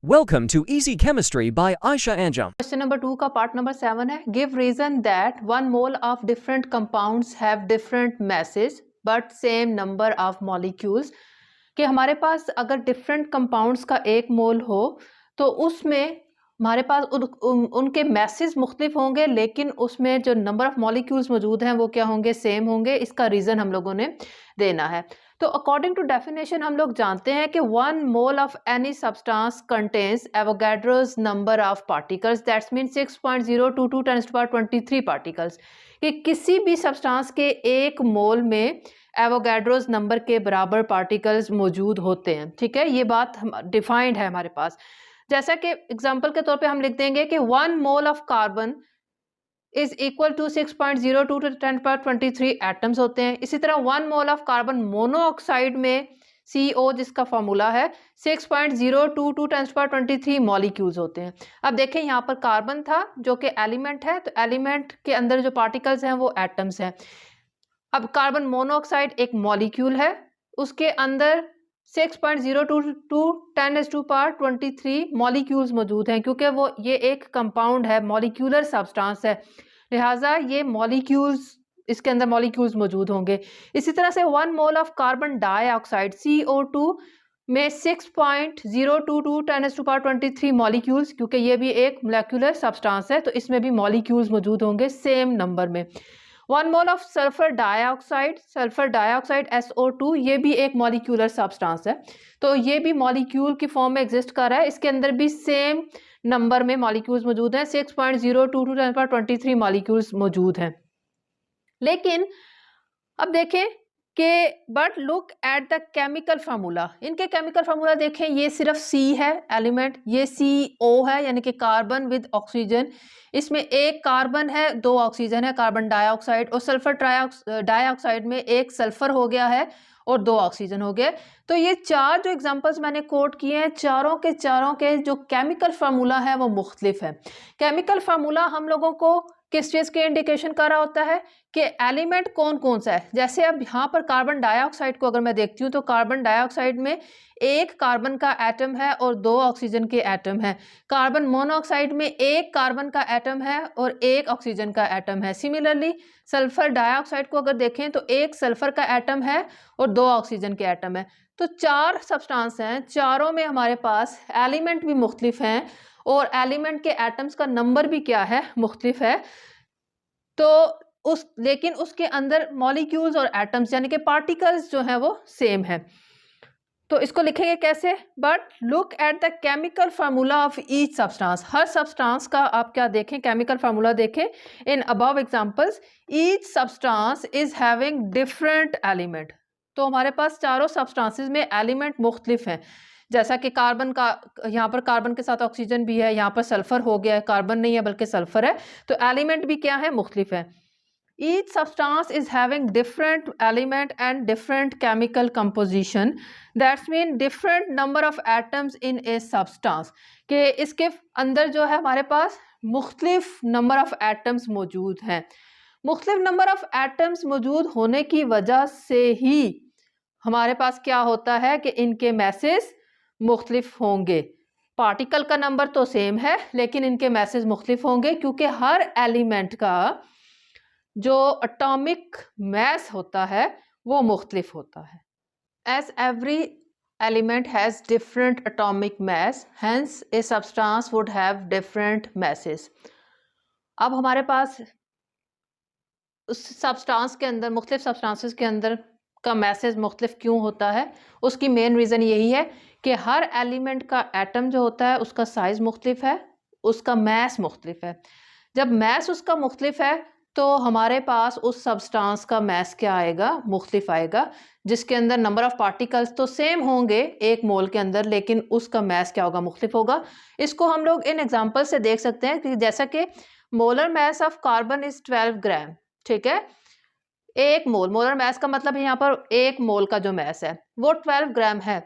Welcome to Easy Chemistry by Aisha Anjum. Question number 2 का part number 7 है give reason that 1 mole of different compounds have different masses but same number of molecules. कि हमारे पास अगर different compounds का एक मोल हो तो उसमें हमारे पास उनके मैसेज मुख्तलिफ होंगे, लेकिन उसमें जो नंबर ऑफ मॉलिक्यूल्स मौजूद हैं वो क्या होंगे, सेम होंगे। इसका रीज़न हम लोगों ने देना है। तो अकॉर्डिंग टू डेफिनेशन हम लोग जानते हैं कि 1 mole of any substance contains Avogadro's number of particles, that's mean 6.022 × 10⁻23 particles. कि किसी भी सब्सटेंस के एक मोल में एवोगैड्रोस नंबर के बराबर पार्टिकल्स मौजूद होते हैं। ठीक है, ये बात डिफाइंड है हमारे पास। जैसा कि एग्जांपल के तौर पे हम लिख देंगे कि 1 mole of carbon is equal to 6.02 × 10⁻23 atoms होते हैं। इसी तरह 1 मोल ऑफ कार्बन मोनोऑक्साइड में CO जिसका फॉर्मूला है 6.022 × 10⁻23 मॉलिक्यूल्स होते हैं। अब देखें यहाँ पर कार्बन था जो कि एलिमेंट है, तो एलिमेंट के अंदर जो पार्टिकल्स हैं वो एटम्स हैं। अब कार्बन मोनोऑक्साइड एक मॉलिक्यूल है, उसके अंदर 6.022 × 10⁻23 मॉलिक्यूल्स मौजूद हैं, क्योंकि वो ये एक कंपाउंड है, मॉलिक्यूलर सब्सटेंस है, लिहाजा ये मॉलिक्यूल्स, इसके अंदर मॉलिक्यूल्स मौजूद होंगे। इसी तरह से 1 mole of carbon dioxide CO2 में 6.022 × 10⁻23 मॉलिक्यूल्स, क्योंकि ये भी एक मोलेक्युलर सब्सटेंस है तो इसमें भी मॉलिक्यूल्स मौजूद होंगे सेम नंबर में। 1 mole of sulphur dioxide SO2, ये भी एक मॉलिक्यूलर सब्सटेंस है, तो ये भी मॉलिक्यूल की फॉर्म में एग्जिस्ट कर रहा है। इसके अंदर भी सेम नंबर में मॉलिक्यूल्स मौजूद हैं, 6.022 × 10⁻23 मॉलिक्यूल्स मौजूद हैं। लेकिन अब देखें कि but look at the chemical formula, इनके केमिकल फार्मूला देखें, ये सिर्फ C है एलिमेंट, ये CO है यानी कि कार्बन विद ऑक्सीजन, इसमें एक कार्बन है 2 ऑक्सीजन है कार्बन डाइऑक्साइड, और सल्फर डाइऑक्साइड में एक सल्फर हो गया है और 2 ऑक्सीजन हो गए। तो ये 4 जो एग्जांपल्स मैंने कोट किए हैं, चारों के जो केमिकल फार्मूला है वो मुख्तलिफ है। केमिकल फार्मूला हम लोगों को किस चीज़ के इंडिकेशन कर रहा होता है कि एलिमेंट कौन कौन सा है। जैसे अब यहाँ पर कार्बन डाइऑक्साइड को अगर मैं देखती हूँ तो कार्बन डाइऑक्साइड में एक कार्बन का एटम है और 2 ऑक्सीजन के एटम है। कार्बन मोनोऑक्साइड में एक कार्बन का एटम है और एक ऑक्सीजन का एटम है। सिमिलरली सल्फर डाइऑक्साइड को अगर देखें तो एक सल्फर का एटम है और 2 ऑक्सीजन के एटम है। तो 4 सब्सटेंस हैं, चारों में हमारे पास एलिमेंट भी मुख्तलिफ हैं और एलिमेंट के एटम्स का नंबर भी क्या है, मुख्तलिफ है। तो लेकिन उसके अंदर मॉलिक्यूल्स और एटम्स यानी कि पार्टिकल्स जो हैं वो सेम है। तो इसको लिखेंगे कैसे, but look at the chemical formula of each substance. Her substance का आप क्या देखें, केमिकल फार्मूला देखें। In above examples each substance is having different element. तो हमारे पास चारों सब्सटेंसेस में एलिमेंट मुख्तलिफ हैं। जैसा कि कार्बन का, यहाँ पर कार्बन के साथ ऑक्सीजन भी है, यहाँ पर सल्फर हो गया है, कार्बन नहीं है बल्कि सल्फर है, तो एलिमेंट भी क्या है, मुख्तलिफ है। Each substance is having different element and different chemical composition. That's mean different number of atoms in a substance. कि इसके अंदर जो है हमारे पास मुख्तलिफ नंबर ऑफ एटम्स मौजूद हैं। मुख्तलिफ नंबर ऑफ एटम्स मौजूद होने की वजह से ही हमारे पास क्या होता है कि इनके मैसेज मुख्तलिफ होंगे। पार्टिकल का नंबर तो सेम है लेकिन इनके मैसेज मुख्तलिफ होंगे, क्योंकि हर एलिमेंट का जो एटॉमिक मास होता है वो मुख्तलिफ होता है। As every element has different atomic mass, hence a substance would have different masses. अब हमारे पास उस सब्सटेंस के अंदर, मुख्तलिफ सब्सटेंसेस के अंदर का मैसेज मुख्तलिफ क्यों होता है, उसकी मेन रीज़न यही है कि हर एलिमेंट का एटम जो होता है उसका साइज़ मुख्तलिफ है, उसका मास मुख्तलिफ है। जब मास उसका मुख्तलिफ है तो हमारे पास उस सब्सटेंस का मास क्या आएगा, मुख्तलिफ आएगा, जिसके अंदर नंबर ऑफ पार्टिकल्स तो सेम होंगे एक मोल के अंदर, लेकिन उसका मास क्या होगा, मुख्तलिफ होगा। इसको हम लोग इन एग्जांपल से देख सकते हैं कि जैसा कि molar mass of carbon is 12 ग्राम। ठीक है, एक मोल, मोलर मास का मतलब है यहाँ पर एक मोल का जो मास है वो 12 ग्राम है।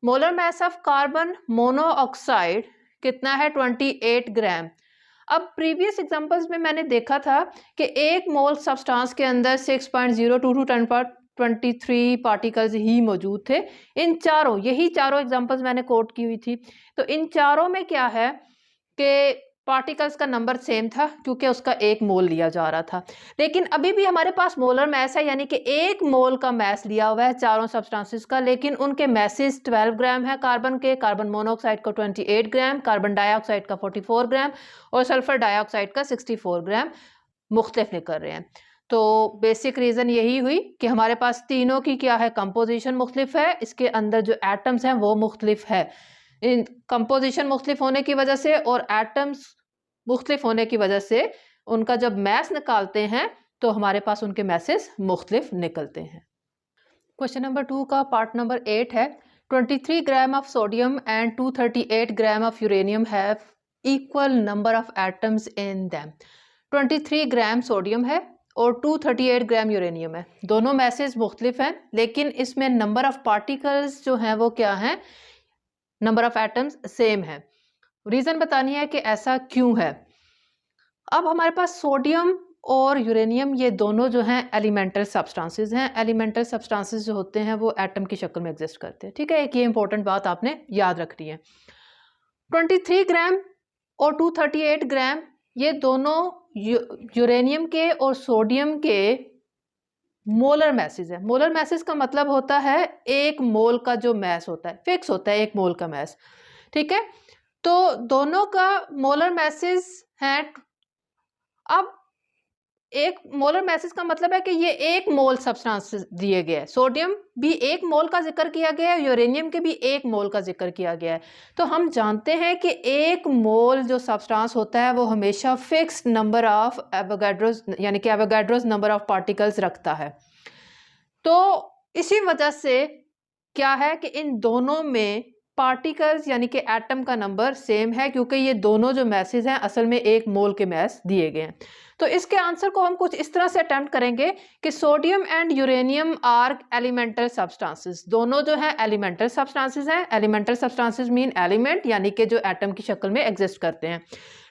Molar mass of carbon monoxide कितना है, 28 ग्राम। अब प्रीवियस एग्जांपल्स में मैंने देखा था कि एक मोल सब्सटेंस के अंदर 6.022 23 पार्टिकल्स ही मौजूद थे। इन चारों, यही चारों एग्जांपल्स मैंने कोट की हुई थी, तो इन चारों में क्या है कि पार्टिकल्स का नंबर सेम था क्योंकि उसका 1 मोल लिया जा रहा था। लेकिन अभी भी हमारे पास मोलर मैस है, यानी कि 1 मोल का मैस लिया हुआ है चारों सब्सटेंसेस का, लेकिन उनके मैसेज 12 ग्राम है कार्बन के, कार्बन मोनोऑक्साइड का 28 ग्राम, कार्बन डाइऑक्साइड का 44 ग्राम और सल्फर डाइऑक्साइड का 64 ग्राम मुख्तलिफ निकल रहे हैं। तो बेसिक रीज़न यही हुई कि हमारे पास तीनों की क्या है, कंपोजिशन मुख्तलिफ है, इसके अंदर जो एटम्स हैं वो मुख्तलिफ है। इन कंपोजिशन मुख्तलिफ होने की वजह से और एटम्स मुख्तलिफ होने की वजह से उनका जब मैस निकालते हैं तो हमारे पास उनके मैसेज मुख्तलिफ निकलते हैं। क्वेश्चन नंबर 2 का पार्ट नंबर 8 है 23 gram of sodium and 238 gram of uranium have equal number of atoms in them. 23 gram sodium है और 238 ग्राम यूरेनियम है, दोनों मैसेज मुख्तलिफ हैं, लेकिन इसमें नंबर ऑफ पार्टिकल्स जो हैं वो क्या हैं, नंबर ऑफ एटम्स सेम है। रीज़न बतानी है कि ऐसा क्यों है। अब हमारे पास सोडियम और यूरेनियम ये दोनों जो हैं एलिमेंटल सब्सटेंसेस हैं। एलिमेंटल सब्सटेंसेस जो होते हैं वो एटम की शक्ल में एग्जिस्ट करते हैं, ठीक है। एक ये इंपॉर्टेंट बात आपने याद रखनी है। 23 ग्राम और 238 ग्राम ये दोनों यूरेनियम के और सोडियम के मोलर मैसेज है। मोलर मैसेज का मतलब होता है 1 मोल का जो मैस होता है, फिक्स होता है 1 मोल का मैस, ठीक है। तो दोनों का मोलर मैसेज है। अब एक मोलर मैसेज का मतलब है कि ये 1 मोल सब्सटेंस दिए गए हैं। सोडियम भी 1 मोल का जिक्र किया गया है, यूरेनियम के भी 1 मोल का जिक्र किया गया है। तो हम जानते हैं कि 1 मोल जो सब्सटेंस होता है वो हमेशा फिक्स्ड नंबर ऑफ एवोगाड्रोस, यानी कि एवोगाड्रोस नंबर ऑफ पार्टिकल्स रखता है। तो इसी वजह से क्या है कि इन दोनों में पार्टिकल्स यानी कि एटम का नंबर सेम है, क्योंकि ये दोनों जो मैसेज हैं असल में 1 मोल के मैस दिए गए हैं। तो इसके आंसर को हम कुछ इस तरह से अटेम्प्ट करेंगे कि sodium and uranium are elemental substances. दोनों जो है एलिमेंटल सब्सटेंसेस हैं। एलिमेंटल सब्सटेंसेस मीन एलिमेंट, यानी कि जो एटम की शक्ल में एग्जिस्ट करते हैं।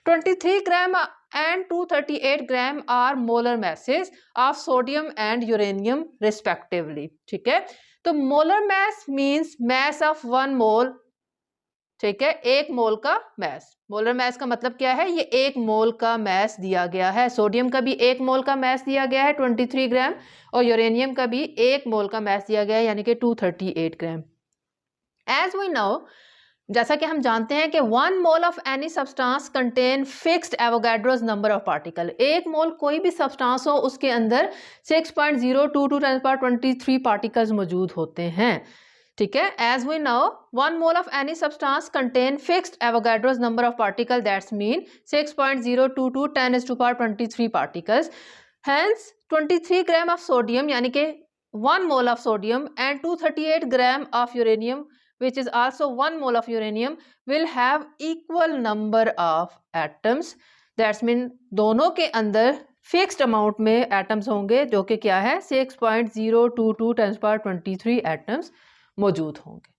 23 ग्राम and 238 gram are molar masses of sodium and uranium respectively, ठीक है। तो molar mass means mass of 1 mole, ठीक है, 1 मोल का मैस। मोलर मैस का मतलब क्या है, ये 1 मोल का मैस दिया गया है। सोडियम का भी 1 मोल का मैस दिया गया है 23 ग्राम, और यूरेनियम का भी 1 मोल का मैस दिया गया है, यानी कि 238 ग्राम। एज वी नो, जैसा कि हम जानते हैं कि 1 mole of any substance contain fixed Avogadro's number of particle. 1 मोल कोई भी सब्सटेंस हो उसके अंदर 6.022 × 1023 पार्टिकल्स मौजूद होते हैं, ठीक है। As we know 1 mole of any substance contain fixed Avogadro's number of particle, that's mean 6.022 10⁻23 particles. Hence 23 gram of sodium यानी कि 1 mole of sodium and 238 gram of uranium which is also 1 mole of uranium will have equal number of atoms, that's mean दोनों के अंदर fixed amount में atoms होंगे, जो कि क्या है 6.022 10⁻23 एटम्स मौजूद होंगे।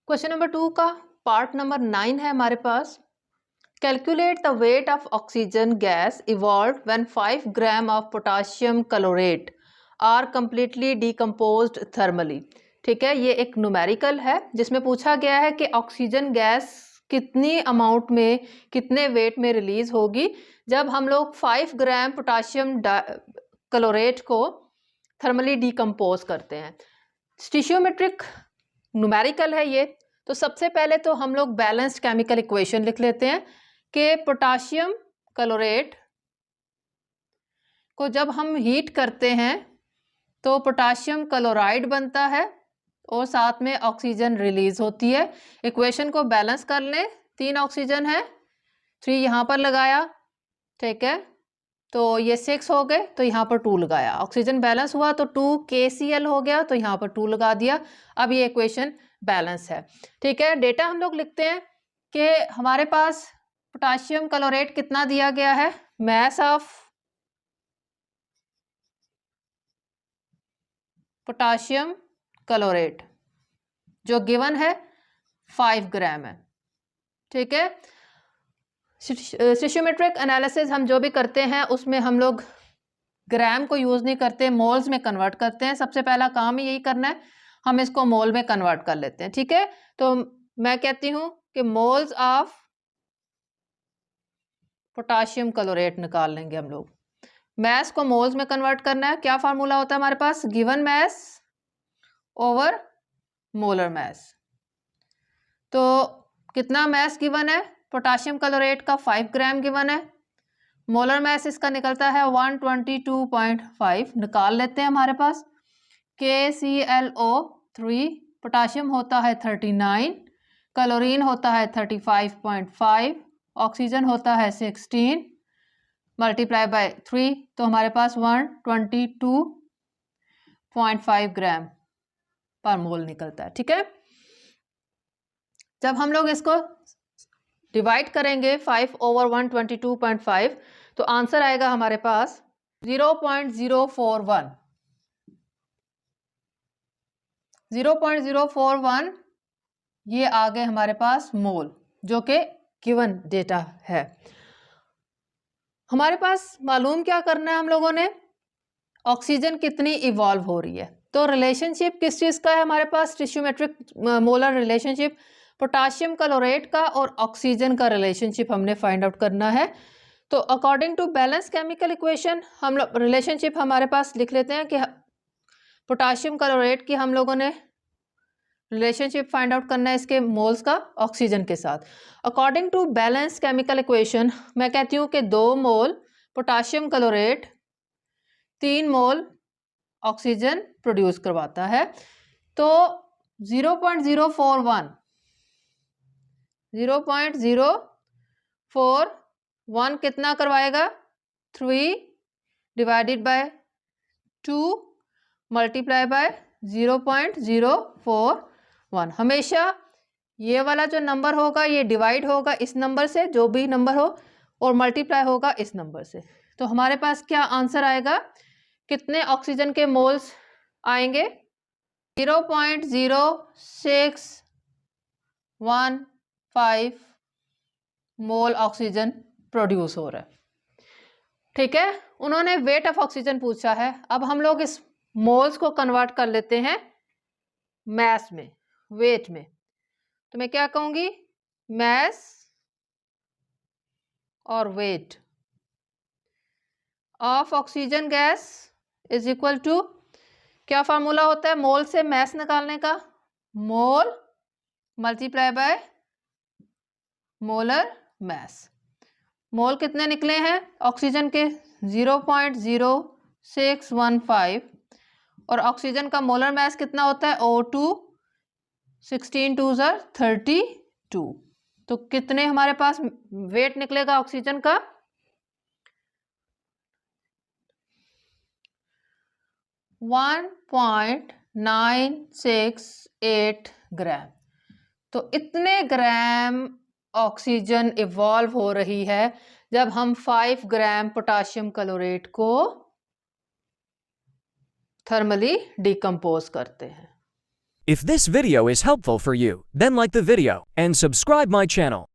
क्वेश्चन नंबर 2 का पार्ट नंबर 9 है हमारे पास। Calculate the weight of oxygen gas evolve when 5 gram of potassium chlorate are completely decomposed thermally, ठीक है। ये एक न्यूमेरिकल है जिसमें पूछा गया है कि ऑक्सीजन गैस कितनी अमाउंट में, कितने वेट में रिलीज होगी जब हम लोग 5 ग्राम पोटाशियम क्लोरेट को थर्मली डिकम्पोज करते हैं। स्टिशियोमेट्रिक न्यूमेरिकल है ये। तो सबसे पहले तो हम लोग बैलेंस्ड केमिकल इक्वेशन लिख लेते हैं कि पोटाशियम क्लोरेट को जब हम हीट करते हैं तो पोटाशियम क्लोराइड बनता है और साथ में ऑक्सीजन रिलीज होती है। इक्वेशन को बैलेंस कर लें, 3 ऑक्सीजन है, 3 यहाँ पर लगाया, ठीक है, तो ये 6 हो गए, तो यहाँ पर 2 लगाया, ऑक्सीजन बैलेंस हुआ तो 2 KCl हो गया, तो यहाँ पर 2 लगा दिया। अब ये इक्वेशन बैलेंस है, ठीक है। डेटा हम लोग लिखते हैं कि हमारे पास पोटाशियम क्लोरेट कितना दिया गया है, मैस ऑफ पोटाशियम क्लोरेट जो गिवन है 5 ग्राम है। ठीक है, स्टोइचियोमेट्रिक एनालिसिस हम जो भी करते हैं उसमें हम लोग ग्राम को यूज़ नहीं करते, मोल्स में कन्वर्ट करते हैं। सबसे पहला काम ही यही करना है, हम इसको मोल में कन्वर्ट कर लेते हैं। ठीक है, तो मैं कहती हूँ कि मोल्स ऑफ पोटाशियम क्लोरेट निकाल लेंगे हम लोग। मैस को मोल्स में कन्वर्ट करना है। क्या फार्मूला होता है हमारे पास? Given mass over molar mass. तो कितना मैस गिवन है? पोटाशियम क्लोरेट का 5 ग्राम गिवन है। मोलर मैस इसका निकलता है 122.5। निकाल लेते हैं हमारे पास। KClO3 पोटाशियम होता है 39, क्लोरीन होता है 35.5, ऑक्सीजन होता है 16 मल्टीप्लाई बाय 3, तो हमारे पास 122.5 ग्राम पर मोल निकलता है। ठीक है, जब हम लोग इसको डिवाइड करेंगे 5 ओवर 122.5 तो आंसर आएगा हमारे पास 0.041। 0.041 ये आ गए हमारे पास मोल, जो कि गिवन डेटा है। हमारे पास मालूम क्या करना है हम लोगों ने? ऑक्सीजन कितनी इवॉल्व हो रही है। तो रिलेशनशिप किस चीज़ का है हमारे पास? स्टोइचियोमेट्रिक मोलर रिलेशनशिप पोटाशियम क्लोरेट का और ऑक्सीजन का रिलेशनशिप हमने फाइंड आउट करना है। तो according to balance chemical equation हम लोग रिलेशनशिप हमारे पास लिख लेते हैं कि पोटाशियम क्लोरेट की हम लोगों ने रिलेशनशिप फाइंड आउट करना है इसके मोल्स का ऑक्सीजन के साथ। According to balance chemical equation मैं कहती हूँ कि 2 mole potassium chlorate 3 mole oxygen produce करवाता है। तो 0.041 कितना करवाएगा? 3 डिवाइडेड बाय 2 मल्टीप्लाई बाय 0.041। हमेशा ये वाला जो नंबर होगा ये डिवाइड होगा इस नंबर से, जो भी नंबर हो, और मल्टीप्लाई होगा इस नंबर से। तो हमारे पास क्या आंसर आएगा? कितने ऑक्सीजन के मोल्स आएंगे? 0.0615 मोल ऑक्सीजन प्रोड्यूस हो रहा है। ठीक है, उन्होंने वेट ऑफ ऑक्सीजन पूछा है। अब हम लोग इस मोल्स को कन्वर्ट कर लेते हैं मैस में, वेट में। तो मैं क्या कहूंगी? मैस और weight of oxygen gas is equal to, क्या फार्मूला होता है मोल से मैस निकालने का? Mole multiply by molar mass. Mole कितने निकले हैं ऑक्सीजन के? 0.0615 और ऑक्सीजन का मोलर मैस कितना होता है? O2 16 2 32। तो कितने हमारे पास वेट निकलेगा ऑक्सीजन का? 1.968 ग्राम। तो इतने ग्राम ऑक्सीजन इवॉल्व हो रही है जब हम 5 ग्राम पोटाशियम क्लोरेट को थर्मली डिकम्पोज करते हैं। If this video is helpful for you, then like the video and subscribe my channel.